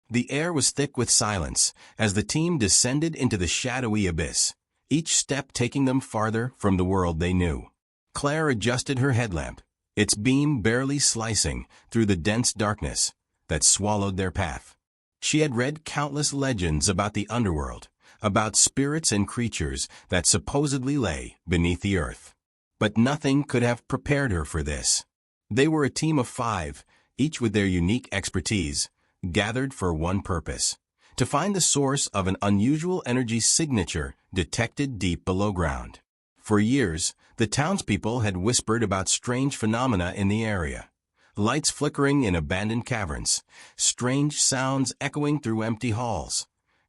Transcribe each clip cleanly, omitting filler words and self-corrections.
The air was thick with silence as the team descended into the shadowy abyss, each step taking them farther from the world they knew. Claire adjusted her headlamp, its beam barely slicing through the dense darkness that swallowed their path. She had read countless legends about the underworld, about spirits and creatures that supposedly lay beneath the earth. But nothing could have prepared her for this. They were a team of 5, each with their unique expertise, gathered for one purpose: to find the source of an unusual energy signature detected deep below ground. For years, the townspeople had whispered about strange phenomena in the area. Lights flickering in abandoned caverns, strange sounds echoing through empty halls,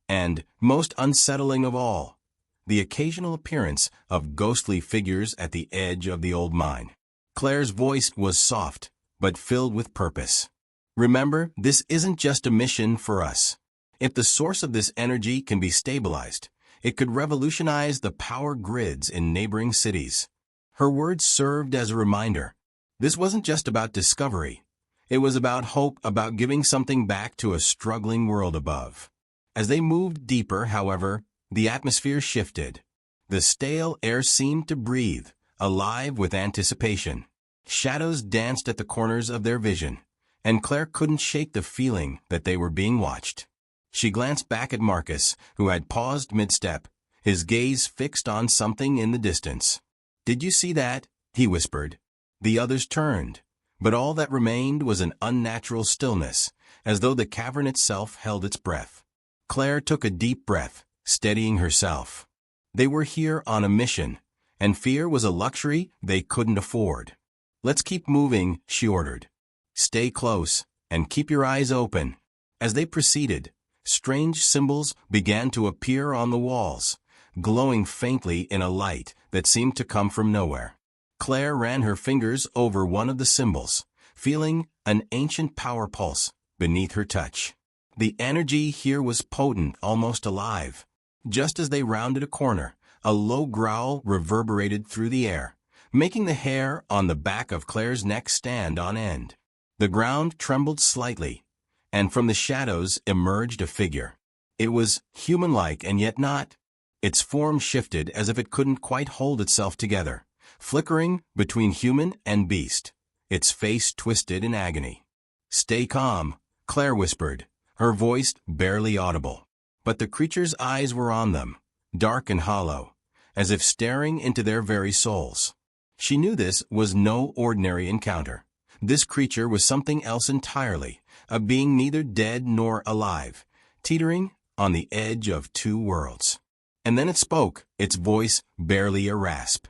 and, most unsettling of all, the occasional appearance of ghostly figures at the edge of the old mine. Claire's voice was soft, but filled with purpose. Remember, this isn't just a mission for us. If the source of this energy can be stabilized, it could revolutionize the power grids in neighboring cities. Her words served as a reminder. This wasn't just about discovery. It was about hope, about giving something back to a struggling world above. As they moved deeper, however, the atmosphere shifted. The stale air seemed to breathe, alive with anticipation. Shadows danced at the corners of their vision, and Claire couldn't shake the feeling that they were being watched. She glanced back at Marcus, who had paused mid-step, his gaze fixed on something in the distance. "Did you see that?" he whispered. The others turned, but all that remained was an unnatural stillness, as though the cavern itself held its breath. Claire took a deep breath, steadying herself. They were here on a mission, and fear was a luxury they couldn't afford. "Let's keep moving," she ordered. "Stay close, and keep your eyes open." As they proceeded, strange symbols began to appear on the walls, glowing faintly in a light that seemed to come from nowhere. Claire ran her fingers over one of the symbols, feeling an ancient power pulse beneath her touch. The energy here was potent, almost alive. Just as they rounded a corner, a low growl reverberated through the air, making the hair on the back of Claire's neck stand on end. The ground trembled slightly, and from the shadows emerged a figure. It was human-like and yet not. Its form shifted as if it couldn't quite hold itself together, flickering between human and beast, its face twisted in agony. "Stay calm," Claire whispered, her voice barely audible. But the creature's eyes were on them, dark and hollow, as if staring into their very souls. She knew this was no ordinary encounter. This creature was something else entirely, a being neither dead nor alive, teetering on the edge of two worlds. And then it spoke, its voice barely a rasp.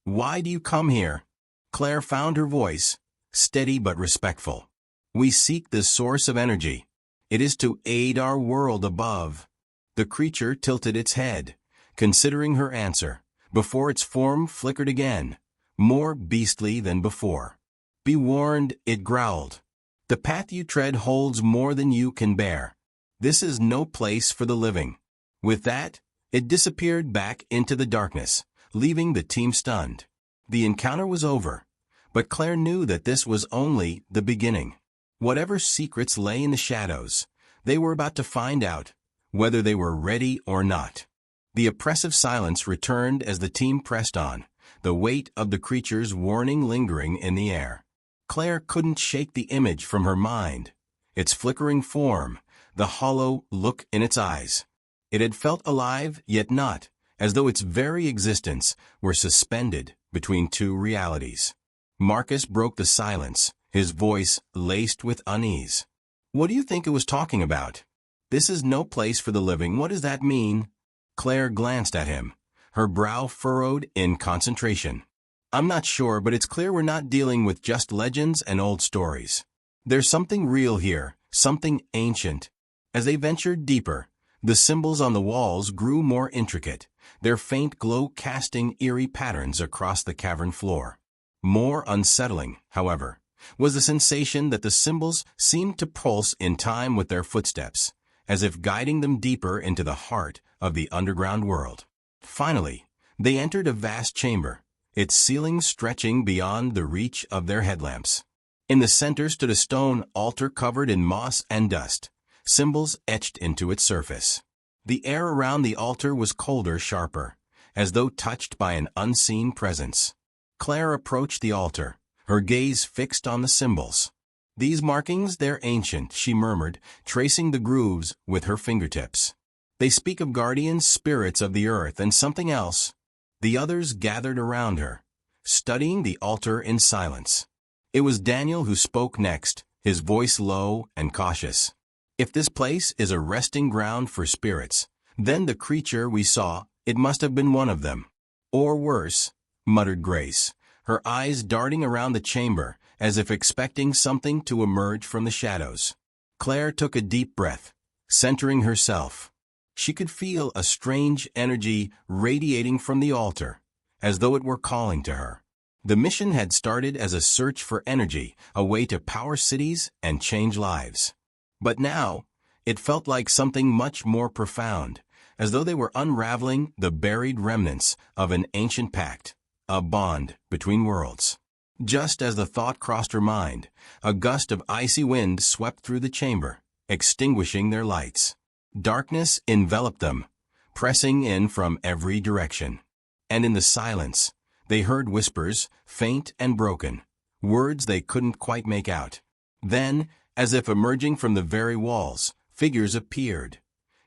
"Why do you come here?" Claire found her voice, steady but respectful. "We seek the source of energy. It is to aid our world above." The creature tilted its head, considering her answer, before its form flickered again, more beastly than before. "Be warned," it growled. "The path you tread holds more than you can bear. This is no place for the living." With that, it disappeared back into the darkness, leaving the team stunned. The encounter was over, but Claire knew that this was only the beginning. Whatever secrets lay in the shadows, they were about to find out, whether they were ready or not. The oppressive silence returned as the team pressed on, the weight of the creature's warning lingering in the air. Claire couldn't shake the image from her mind, its flickering form, the hollow look in its eyes. It had felt alive, yet not, as though its very existence were suspended between two realities. Marcus broke the silence, his voice laced with unease. "What do you think it was talking about? This is no place for the living. What does that mean?" Claire glanced at him, her brow furrowed in concentration. "I'm not sure, but it's clear we're not dealing with just legends and old stories. There's something real here, something ancient." As they ventured deeper, the symbols on the walls grew more intricate, their faint glow casting eerie patterns across the cavern floor. More unsettling, however, was the sensation that the symbols seemed to pulse in time with their footsteps, as if guiding them deeper into the heart of the underground world. Finally, they entered a vast chamber, its ceiling stretching beyond the reach of their headlamps. In the center stood a stone altar covered in moss and dust, symbols etched into its surface. The air around the altar was colder, sharper, as though touched by an unseen presence. Claire approached the altar, her gaze fixed on the symbols. "These markings, they're ancient," she murmured, tracing the grooves with her fingertips. "They speak of guardians, spirits of the earth, and something else." The others gathered around her, studying the altar in silence. It was Daniel who spoke next, his voice low and cautious. "If this place is a resting ground for spirits, then the creature we saw, it must have been one of them." "Or worse," muttered Grace, her eyes darting around the chamber, as if expecting something to emerge from the shadows. Claire took a deep breath, centering herself. She could feel a strange energy radiating from the altar, as though it were calling to her. The mission had started as a search for energy, a way to power cities and change lives. But now, it felt like something much more profound, as though they were unraveling the buried remnants of an ancient pact, a bond between worlds. Just as the thought crossed her mind, a gust of icy wind swept through the chamber, extinguishing their lights. Darkness enveloped them, pressing in from every direction. And in the silence, they heard whispers, faint and broken, words they couldn't quite make out. Then, as if emerging from the very walls, figures appeared,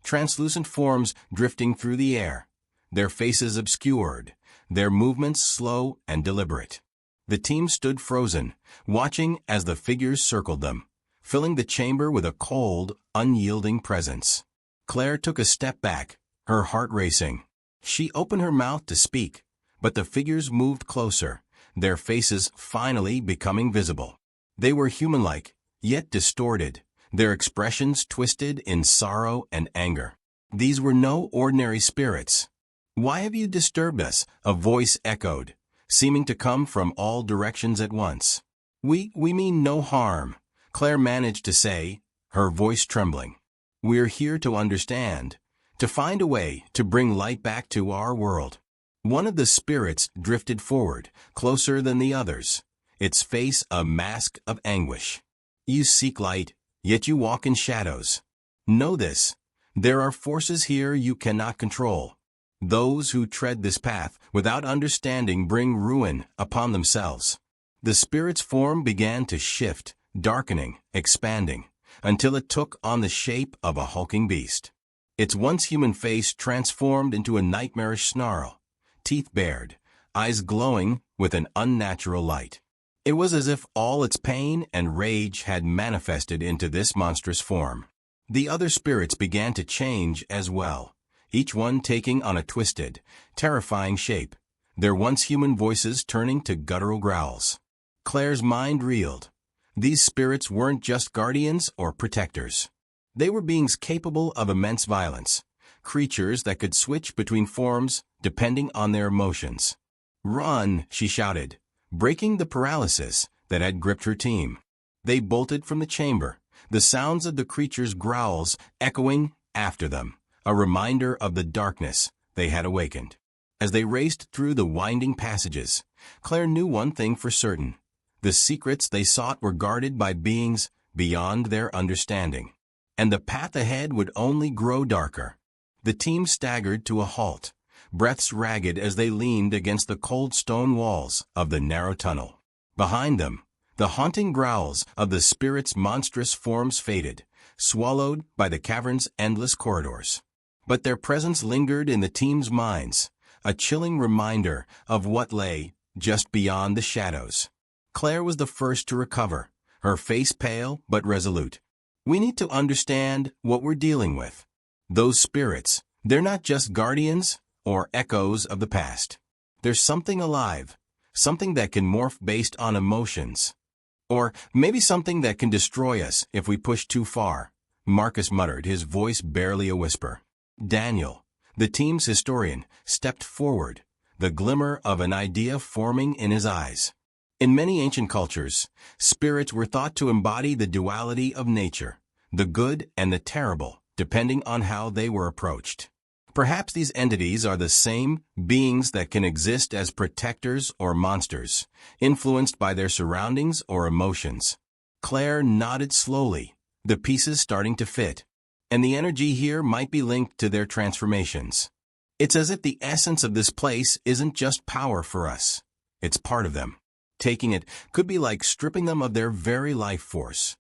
translucent forms drifting through the air, their faces obscured, their movements slow and deliberate. The team stood frozen, watching as the figures circled them, filling the chamber with a cold, unyielding presence. Claire took a step back, her heart racing. She opened her mouth to speak, but the figures moved closer, their faces finally becoming visible. They were human-like, yet distorted, their expressions twisted in sorrow and anger. These were no ordinary spirits. "Why have you disturbed us?" a voice echoed, seeming to come from all directions at once. We mean no harm," Claire managed to say, her voice trembling. "We're here to understand, to find a way to bring light back to our world." One of the spirits drifted forward, closer than the others, its face a mask of anguish. "You seek light, yet you walk in shadows. Know this, there are forces here you cannot control. Those who tread this path without understanding bring ruin upon themselves." The spirit's form began to shift, darkening, expanding, until it took on the shape of a hulking beast. Its once human face transformed into a nightmarish snarl, teeth bared, eyes glowing with an unnatural light. It was as if all its pain and rage had manifested into this monstrous form. The other spirits began to change as well, each one taking on a twisted, terrifying shape, their once human voices turning to guttural growls. Claire's mind reeled. These spirits weren't just guardians or protectors. They were beings capable of immense violence, creatures that could switch between forms depending on their emotions. "Run!" she shouted, breaking the paralysis that had gripped her team. They bolted from the chamber, the sounds of the creatures' growls echoing after them, a reminder of the darkness they had awakened. As they raced through the winding passages, Claire knew one thing for certain. The secrets they sought were guarded by beings beyond their understanding, and the path ahead would only grow darker. The team staggered to a halt, breaths ragged as they leaned against the cold stone walls of the narrow tunnel. Behind them, the haunting growls of the spirits' monstrous forms faded, swallowed by the cavern's endless corridors. But their presence lingered in the team's minds, a chilling reminder of what lay just beyond the shadows. Claire was the first to recover, her face pale but resolute. "We need to understand what we're dealing with. Those spirits, they're not just guardians or echoes of the past. There's something alive, something that can morph based on emotions. Or maybe something that can destroy us if we push too far," Marcus muttered, his voice barely a whisper. Daniel, the team's historian, stepped forward, the glimmer of an idea forming in his eyes. In many ancient cultures, spirits were thought to embody the duality of nature, the good and the terrible, depending on how they were approached. Perhaps these entities are the same beings that can exist as protectors or monsters, influenced by their surroundings or emotions. Claire nodded slowly, the pieces starting to fit. And the energy here might be linked to their transformations. It's as if the essence of this place isn't just power for us. It's part of them. Taking it could be like stripping them of their very life force.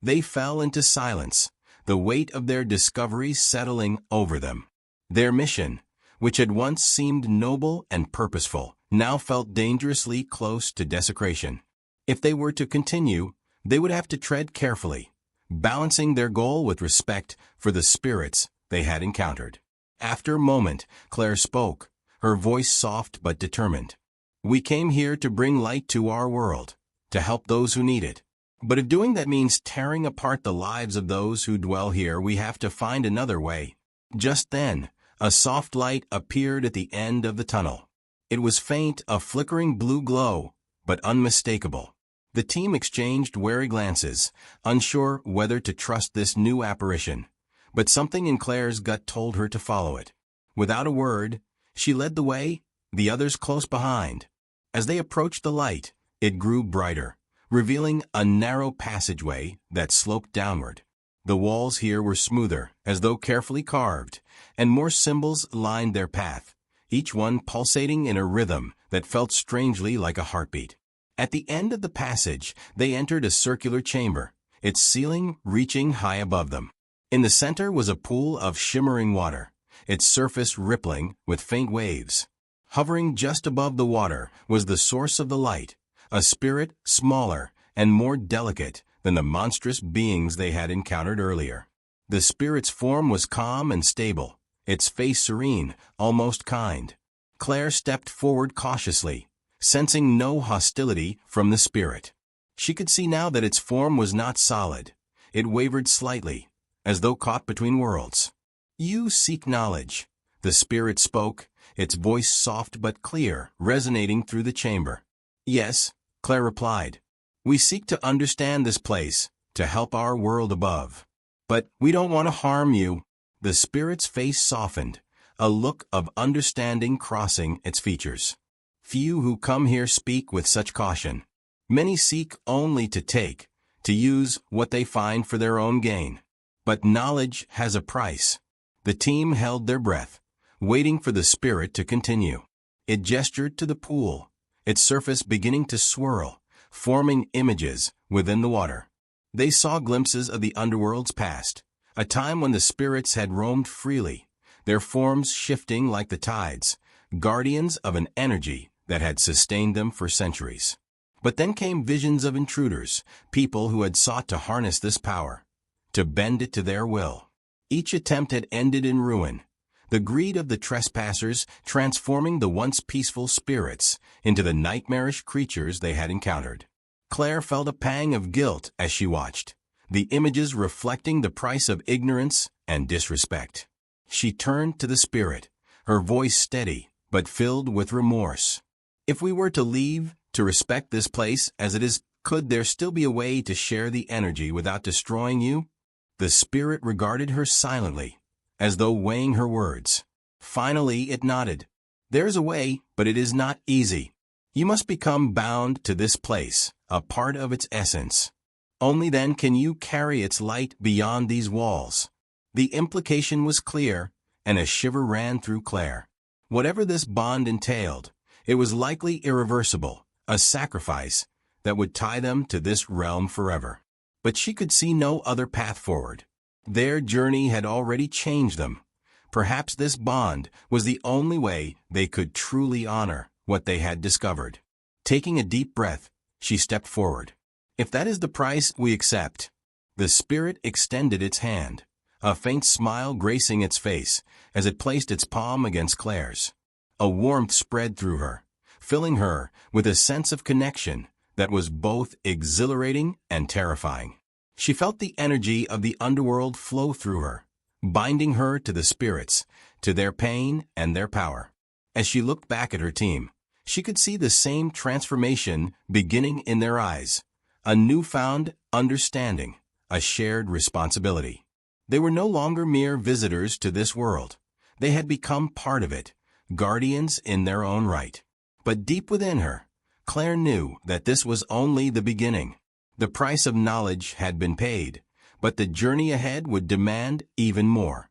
They fell into silence, the weight of their discovery settling over them. Their mission, which had once seemed noble and purposeful, now felt dangerously close to desecration. If they were to continue, they would have to tread carefully, balancing their goal with respect for the spirits they had encountered. After a moment, Claire spoke, her voice soft but determined. "We came here to bring light to our world, to help those who need it. But if doing that means tearing apart the lives of those who dwell here, we have to find another way." Just then, a soft light appeared at the end of the tunnel. It was faint, a flickering blue glow, but unmistakable. The team exchanged wary glances, unsure whether to trust this new apparition, but something in Claire's gut told her to follow it. Without a word, she led the way, the others close behind. As they approached the light, it grew brighter, revealing a narrow passageway that sloped downward. The walls here were smoother, as though carefully carved, and more symbols lined their path, each one pulsating in a rhythm that felt strangely like a heartbeat. At the end of the passage, they entered a circular chamber, its ceiling reaching high above them. In the center was a pool of shimmering water, its surface rippling with faint waves. Hovering just above the water was the source of the light, a spirit smaller and more delicate than the monstrous beings they had encountered earlier. The spirit's form was calm and stable, its face serene, almost kind. Claire stepped forward cautiously, sensing no hostility from the spirit. She could see now that its form was not solid. It wavered slightly, as though caught between worlds. "You seek knowledge," the spirit spoke, its voice soft but clear, resonating through the chamber. "Yes," Claire replied. "We seek to understand this place, to help our world above. But we don't want to harm you." The spirit's face softened, a look of understanding crossing its features. "Few who come here speak with such caution. Many seek only to take, to use what they find for their own gain. But knowledge has a price." The team held their breath, waiting for the spirit to continue. It gestured to the pool, its surface beginning to swirl, forming images within the water. They saw glimpses of the underworld's past, a time when the spirits had roamed freely, their forms shifting like the tides, guardians of an energy that had sustained them for centuries. But then came visions of intruders, people who had sought to harness this power, to bend it to their will. Each attempt had ended in ruin, the greed of the trespassers transforming the once peaceful spirits into the nightmarish creatures they had encountered. Claire felt a pang of guilt as she watched, the images reflecting the price of ignorance and disrespect. She turned to the spirit, her voice steady but filled with remorse. "If we were to leave, to respect this place as it is, could there still be a way to share the energy without destroying you?" The spirit regarded her silently, as though weighing her words. Finally it nodded. "There is a way, but it is not easy. You must become bound to this place, a part of its essence. Only then can you carry its light beyond these walls." The implication was clear, and a shiver ran through Claire. Whatever this bond entailed, it was likely irreversible, a sacrifice that would tie them to this realm forever. But she could see no other path forward. Their journey had already changed them. Perhaps this bond was the only way they could truly honor what they had discovered. Taking a deep breath, she stepped forward. "If that is the price we accept." The spirit extended its hand, a faint smile gracing its face as it placed its palm against Claire's. A warmth spread through her, filling her with a sense of connection that was both exhilarating and terrifying. She felt the energy of the underworld flow through her, binding her to the spirits, to their pain and their power. As she looked back at her team, she could see the same transformation beginning in their eyes, a newfound understanding, a shared responsibility. They were no longer mere visitors to this world. They had become part of it, guardians in their own right. But deep within her, Claire knew that this was only the beginning. The price of knowledge had been paid, but the journey ahead would demand even more.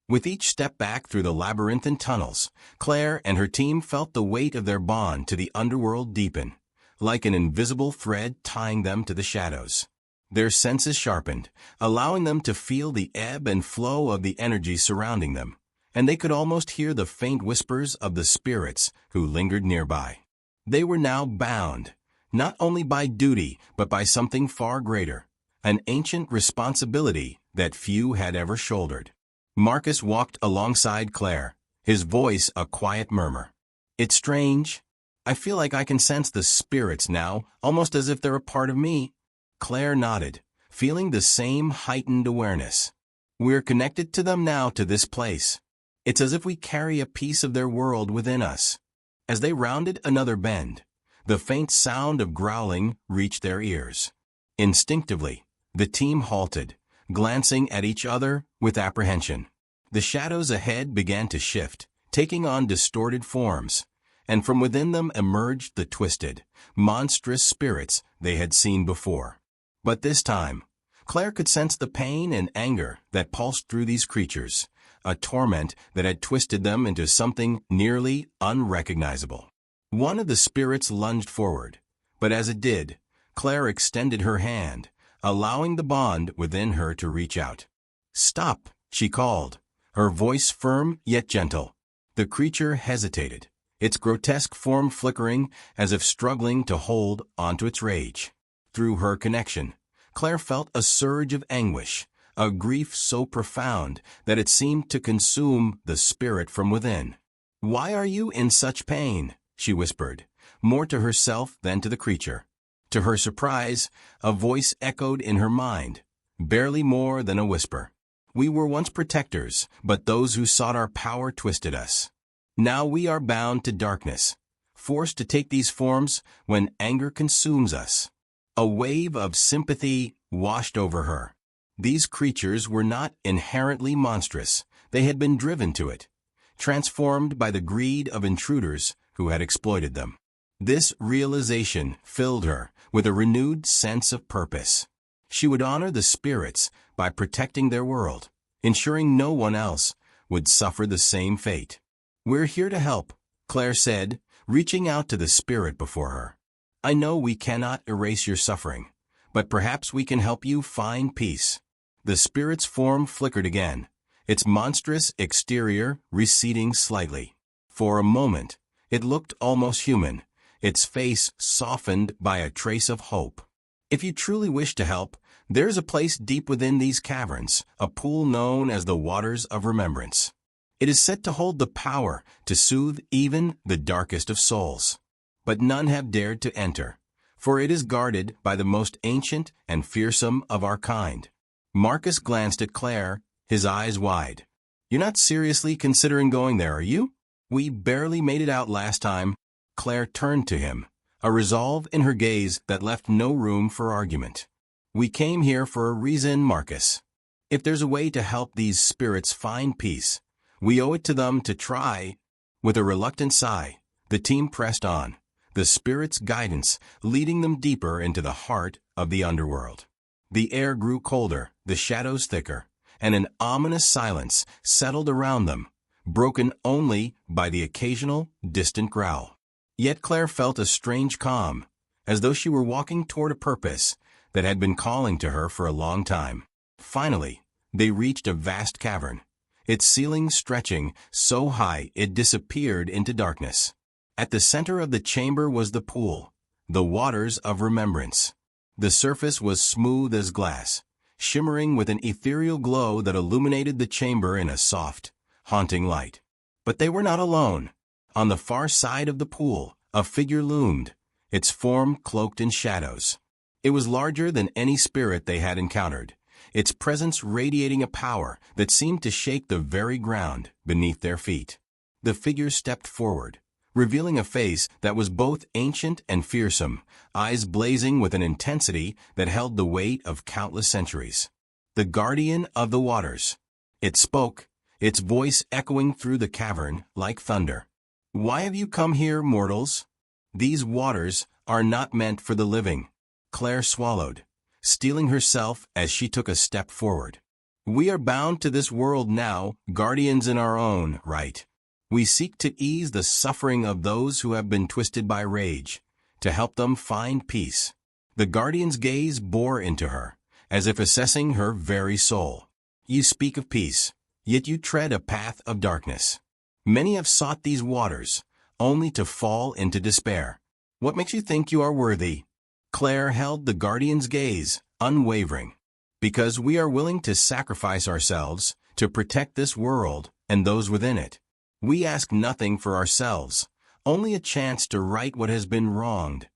With each step back through the labyrinthine tunnels, Claire and her team felt the weight of their bond to the underworld deepen, like an invisible thread tying them to the shadows. Their senses sharpened, allowing them to feel the ebb and flow of the energy surrounding them, and they could almost hear the faint whispers of the spirits who lingered nearby. They were now bound, not only by duty but by something far greater, an ancient responsibility that few had ever shouldered. Marcus walked alongside Claire, his voice a quiet murmur. "It's strange. I feel like I can sense the spirits now, almost as if they're a part of me." Claire nodded, feeling the same heightened awareness. "We're connected to them now, to this place. It's as if we carry a piece of their world within us." As they rounded another bend, the faint sound of growling reached their ears. Instinctively, the team halted, glancing at each other with apprehension. The shadows ahead began to shift, taking on distorted forms, and from within them emerged the twisted, monstrous spirits they had seen before. But this time, Claire could sense the pain and anger that pulsed through these creatures, a torment that had twisted them into something nearly unrecognizable. One of the spirits lunged forward, but as it did, Claire extended her hand, allowing the bond within her to reach out. "Stop," she called, her voice firm yet gentle. The creature hesitated, its grotesque form flickering as if struggling to hold onto its rage. Through her connection, Claire felt a surge of anguish, a grief so profound that it seemed to consume the spirit from within. "Why are you in such pain?" she whispered, more to herself than to the creature. To her surprise, a voice echoed in her mind, barely more than a whisper. "We were once protectors, but those who sought our power twisted us. Now we are bound to darkness, forced to take these forms when anger consumes us." A wave of sympathy washed over her. These creatures were not inherently monstrous. They had been driven to it, transformed by the greed of intruders who had exploited them. This realization filled her with a renewed sense of purpose. She would honor the spirits by protecting their world, ensuring no one else would suffer the same fate. "We're here to help," Claire said, reaching out to the spirit before her. "I know we cannot erase your suffering, but perhaps we can help you find peace." The spirit's form flickered again, its monstrous exterior receding slightly. For a moment, it looked almost human, its face softened by a trace of hope. "If you truly wish to help, there's a place deep within these caverns, a pool known as the Waters of Remembrance. It is said to hold the power to soothe even the darkest of souls. But none have dared to enter, for it is guarded by the most ancient and fearsome of our kind." Marcus glanced at Claire, his eyes wide. "You're not seriously considering going there, are you? We barely made it out last time." Claire turned to him, a resolve in her gaze that left no room for argument. "We came here for a reason, Marcus. If there's a way to help these spirits find peace, we owe it to them to try." With a reluctant sigh, the team pressed on, the spirit's guidance leading them deeper into the heart of the underworld. The air grew colder, the shadows thicker, and an ominous silence settled around them, broken only by the occasional distant growl. Yet Claire felt a strange calm, as though she were walking toward a purpose that had been calling to her for a long time. Finally, they reached a vast cavern, its ceiling stretching so high it disappeared into darkness. At the center of the chamber was the pool, the Waters of Remembrance. The surface was smooth as glass, shimmering with an ethereal glow that illuminated the chamber in a soft, haunting light. But they were not alone. On the far side of the pool, a figure loomed, its form cloaked in shadows. It was larger than any spirit they had encountered, its presence radiating a power that seemed to shake the very ground beneath their feet. The figure stepped forward, revealing a face that was both ancient and fearsome, eyes blazing with an intensity that held the weight of countless centuries. The Guardian of the Waters. It spoke, its voice echoing through the cavern like thunder. "Why have you come here, mortals? These waters are not meant for the living." Claire swallowed, steeling herself as she took a step forward. "We are bound to this world now, guardians in our own right. We seek to ease the suffering of those who have been twisted by rage, to help them find peace." The guardian's gaze bore into her, as if assessing her very soul. "You speak of peace, yet you tread a path of darkness. Many have sought these waters, only to fall into despair. What makes you think you are worthy?" Claire held the guardian's gaze, unwavering. "Because we are willing to sacrifice ourselves to protect this world and those within it. We ask nothing for ourselves, only a chance to right what has been wronged."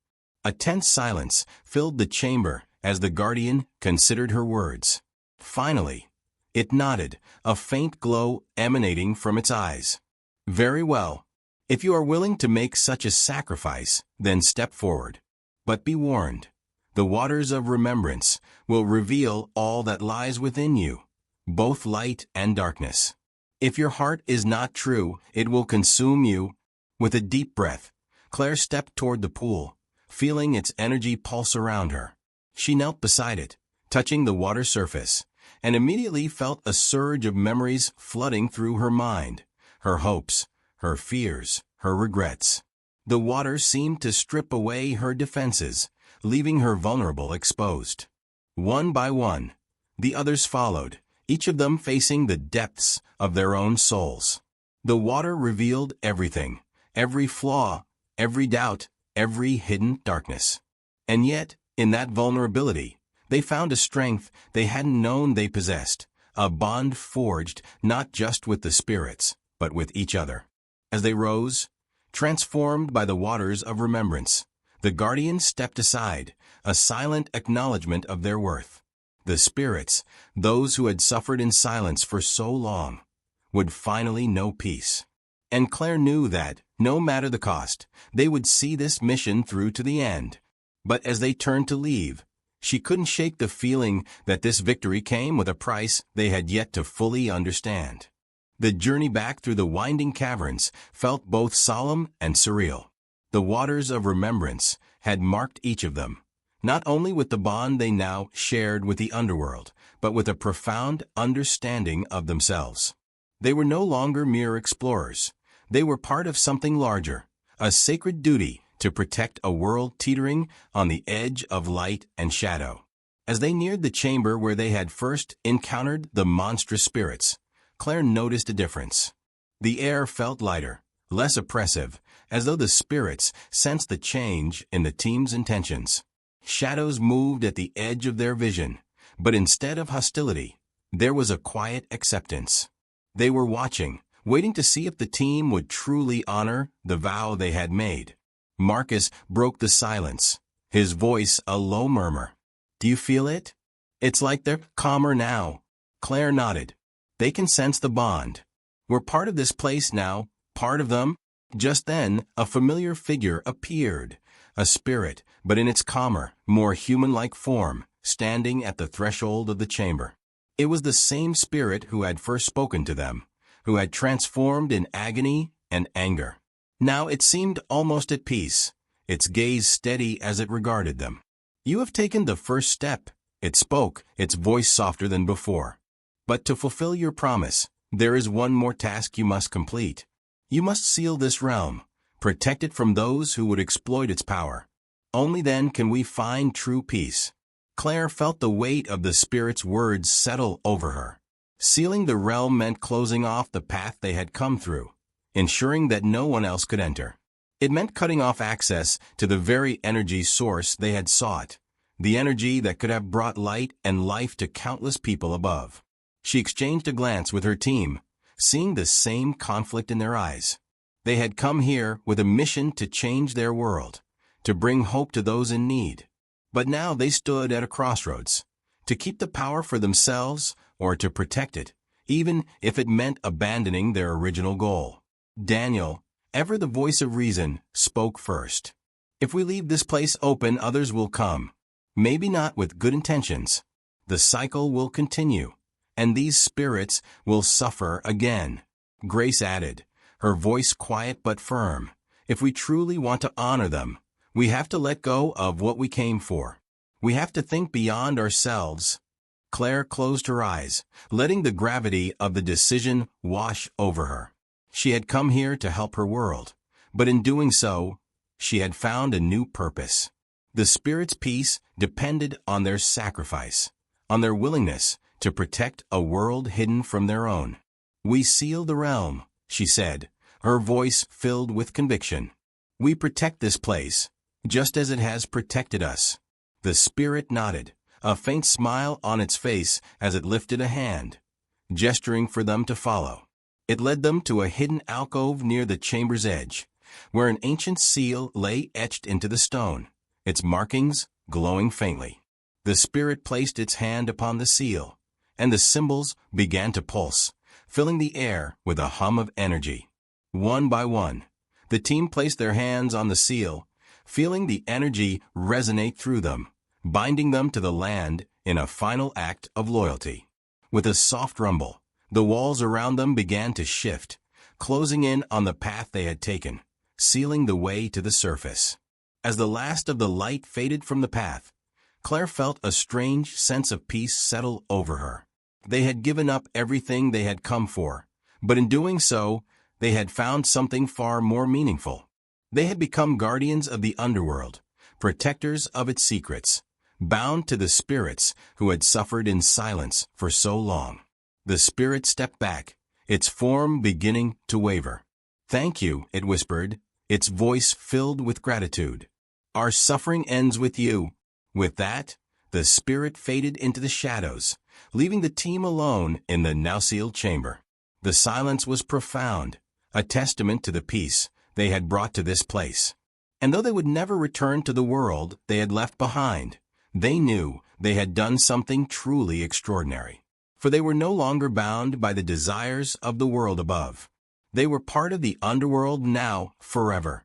A tense silence filled the chamber as the guardian considered her words. Finally, it nodded, a faint glow emanating from its eyes. "Very well. If you are willing to make such a sacrifice, then step forward. But be warned, the waters of remembrance will reveal all that lies within you, both light and darkness. If your heart is not true, it will consume you." With a deep breath, Claire stepped toward the pool, feeling its energy pulse around her. She knelt beside it, touching the water surface, and immediately felt a surge of memories flooding through her mind, her hopes, her fears, her regrets. The water seemed to strip away her defenses, leaving her vulnerable, exposed. One by one, the others followed, each of them facing the depths of their own souls. The water revealed everything, every flaw, every doubt, every hidden darkness. And yet, in that vulnerability, they found a strength they hadn't known they possessed, a bond forged not just with the spirits, but with each other. As they rose, transformed by the waters of remembrance, the guardians stepped aside, a silent acknowledgement of their worth. The spirits, those who had suffered in silence for so long, would finally know peace. And Claire knew that, no matter the cost, they would see this mission through to the end. But as they turned to leave, she couldn't shake the feeling that this victory came with a price they had yet to fully understand. The journey back through the winding caverns felt both solemn and surreal. The waters of remembrance had marked each of them, not only with the bond they now shared with the underworld, but with a profound understanding of themselves. They were no longer mere explorers. They were part of something larger, a sacred duty to protect a world teetering on the edge of light and shadow. As they neared the chamber where they had first encountered the monstrous spirits, Claire noticed a difference. The air felt lighter, less oppressive, as though the spirits sensed the change in the team's intentions. Shadows moved at the edge of their vision, but instead of hostility, there was a quiet acceptance. They were watching, waiting to see if the team would truly honor the vow they had made. Marcus broke the silence, his voice a low murmur. "Do you feel it? It's like they're calmer now." Claire nodded. "They can sense the bond. We're part of this place now, part of them." Just then, a familiar figure appeared, a spirit, but in its calmer, more human-like form, standing at the threshold of the chamber. It was the same spirit who had first spoken to them, who had transformed in agony and anger. Now it seemed almost at peace, its gaze steady as it regarded them. "You have taken the first step," it spoke, its voice softer than before. "But to fulfill your promise, there is one more task you must complete. You must seal this realm, protect it from those who would exploit its power. Only then can we find true peace." Claire felt the weight of the spirit's words settle over her. Sealing the realm meant closing off the path they had come through, ensuring that no one else could enter. It meant cutting off access to the very energy source they had sought, the energy that could have brought light and life to countless people above. She exchanged a glance with her team, seeing the same conflict in their eyes. They had come here with a mission to change their world, to bring hope to those in need. But now they stood at a crossroads, to keep the power for themselves or to protect it, even if it meant abandoning their original goal. Daniel, ever the voice of reason, spoke first. "If we leave this place open, others will come. Maybe not with good intentions. The cycle will continue, and these spirits will suffer again." Grace added, her voice quiet but firm, "If we truly want to honor them, we have to let go of what we came for. We have to think beyond ourselves. Claire closed her eyes, letting the gravity of the decision wash over her. She had come here to help her world, but in doing so, she had found a new purpose. The spirit's peace depended on their sacrifice, on their willingness to protect a world hidden from their own. "We seal the realm," she said, her voice filled with conviction. "We protect this place, just as it has protected us." The spirit nodded, a faint smile on its face as it lifted a hand, gesturing for them to follow. It led them to a hidden alcove near the chamber's edge, where an ancient seal lay etched into the stone, its markings glowing faintly. The spirit placed its hand upon the seal, and the symbols began to pulse, filling the air with a hum of energy. One by one, the team placed their hands on the seal, feeling the energy resonate through them, binding them to the land in a final act of loyalty. With a soft rumble, the walls around them began to shift, closing in on the path they had taken, sealing the way to the surface. As the last of the light faded from the path, Claire felt a strange sense of peace settle over her. They had given up everything they had come for, but in doing so, they had found something far more meaningful. They had become guardians of the underworld, protectors of its secrets, bound to the spirits who had suffered in silence for so long. The spirit stepped back, its form beginning to waver. "Thank you," it whispered, its voice filled with gratitude. "Our suffering ends with you." With that, the spirit faded into the shadows, leaving the team alone in the now-sealed chamber. The silence was profound, a testament to the peace they had brought to this place. And though they would never return to the world they had left behind, they knew they had done something truly extraordinary. For they were no longer bound by the desires of the world above. They were part of the underworld now, forever.